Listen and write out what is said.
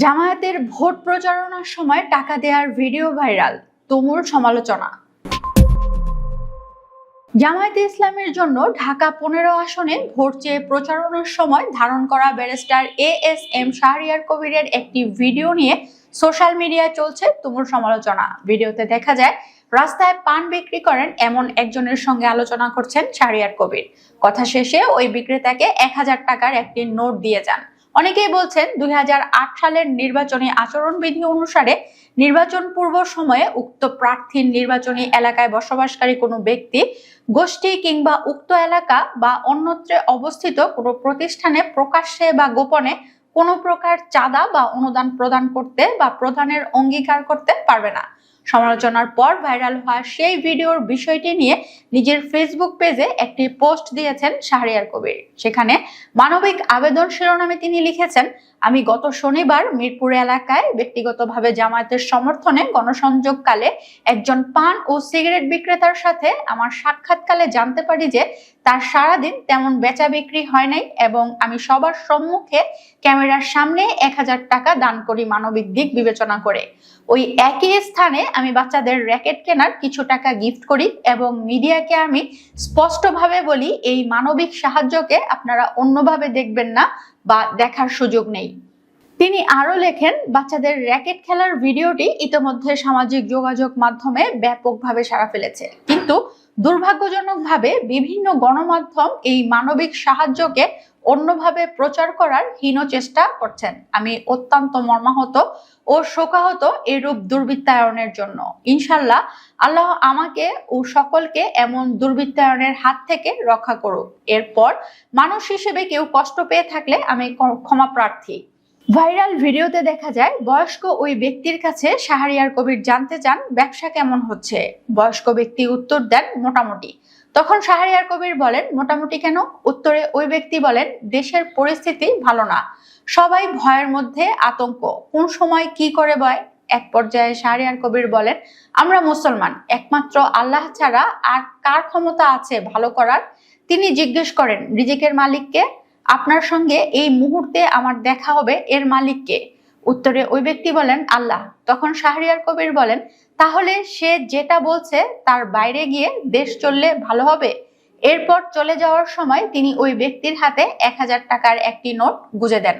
জামায়াতের ভোট প্রচারণার সময় টাকা দেওয়ার ভিডিও ভাইরাল, তুমুল সমালোচনা। জামায়াতে ইসলামের জন্য ঢাকা ১৫ আসনে ভোট চেয়ে প্রচারণার সময় ধারণ করা ব্যারিস্টার ASM শাহরিয়ার কবিরের একটি ভিডিও নিয়ে সোশ্যাল মিডিয়ায় চলছে তুমুল সমালোচনা। ভিডিওতে দেখা যায় রাস্তায় পান বিক্রি করেন এমন একজনের সঙ্গে আলোচনা করছেন শাহরিয়ার কবির। কথা শেষে ওই বিক্রেতাকে ১০০০ টাকার একটি নোট দিয়ে যান। অনেকেই বলছেন ২০০৮ সালের নির্বাচনী আচরণবিধি অনুসারে নির্বাচন পূর্ব সময়ে উক্ত প্রার্থীর নির্বাচনী এলাকায় বসবাসকারী কোনো ব্যক্তি, গোষ্ঠী কিংবা উক্ত এলাকা বা অন্যত্রে অবস্থিত কোনো প্রতিষ্ঠানে প্রকাশ্যে বা গোপনে কোনো প্রকার চাঁদা বা অনুদান প্রদান করতে বা প্রদানের অঙ্গীকার করতে পারবে না। সমালোচনার পর ভাইরাল হওয়া সেই ভিডিওর বিষয়টি নিয়ে নিজের ফেসবুক পেজে একটি পোস্ট দিয়েছেন শাহরিয়ার কবির। সেখানে মানবিক আবেদন শিরোনামে তিনি লিখেছেন, আমি গত শনিবার মিরপুর এলাকায় ব্যক্তিগতভাবে জামায়াতের সমর্থনে গণসংযোগকালে একজন পান ও সিগারেট বিক্রেতার সাথে আমার সাক্ষাৎকালে জানতে পারি যে তার সারাদিন তেমন বেচা বিক্রি হয় নাই এবং আমি সবার সম্মুখে ক্যামেরার সামনে ১০০০ টাকা দান করি মানবিক দিক বিবেচনা করে। ওই একই স্থানে আমি বাচ্চাদের র্যাকেট কেনার কিছু টাকা গিফট করি এবং মিডিয়াকে আমি স্পষ্টভাবে বলি এই মানবিক সাহায্যকে আপনারা অন্যভাবে দেখবেন না বা দেখার সুযোগ নেই। তিনি আরো লেখেন, বাচ্চাদের র্যাকেট খেলার ভিডিওটি ইতিমধ্যে সামাজিক যোগাযোগ মাধ্যমে ব্যাপকভাবে সাড়া ফেলেছে, কিন্তু দুর্ভাগ্যজনকভাবে বিভিন্ন গণমাধ্যম এই মানবিক সাহায্যকে অন্যভাবে প্রচার করার হীন চেষ্টা করছেন। আমি অত্যন্ত মর্মাহত ও শোকাহত এরূপ দুর্বৃত্তায়নের জন্য। ইনশাল্লাহ আল্লাহ আমাকে ও সকলকে এমন দুর্বৃত্তায়নের হাত থেকে রক্ষা করুক। এরপর মানুষ হিসেবে কেউ কষ্ট পেয়ে থাকলে আমি ক্ষমা প্রার্থী। ভাইরাল ভিডিওতে দেখা যায় বয়স্ক ওই ব্যক্তির কাছে শাহরিয়ার কবির জানতে চান ব্যবসা কেমন হচ্ছে। বয়স্ক ব্যক্তি উত্তর দেন মোটামুটি। তখন শাহরিয়ার কবির বলেন, মোটামুটি কেন? উত্তরে ওই ব্যক্তি বলেন, দেশের পরিস্থিতি ভালো না, সবাই ভয়ের মধ্যে, আতঙ্ক, কোন সময় কি করে ভয়। এক পর্যায়ে শাহরিয়ার কবির বলেন, আমরা মুসলমান, একমাত্র আল্লাহ ছাড়া আর কার ক্ষমতা আছে ভালো করার? তিনি জিজ্ঞেস করেন রিজিকের মালিককে, আপনার সঙ্গে এই মুহূর্তে আমার দেখা হবে এর মালিককে? উত্তরে ওই ব্যক্তি বলেন আল্লাহ। তখন শাহরিয়ার কবির বলেন, তাহলে সে যেটা বলছে তার বাইরে গিয়ে দেশ চললে ভালো হবে। এরপর চলে যাওয়ার সময় তিনি ওই ব্যক্তির হাতে ১০০০ টাকার একটি নোট গুঁজে দেন।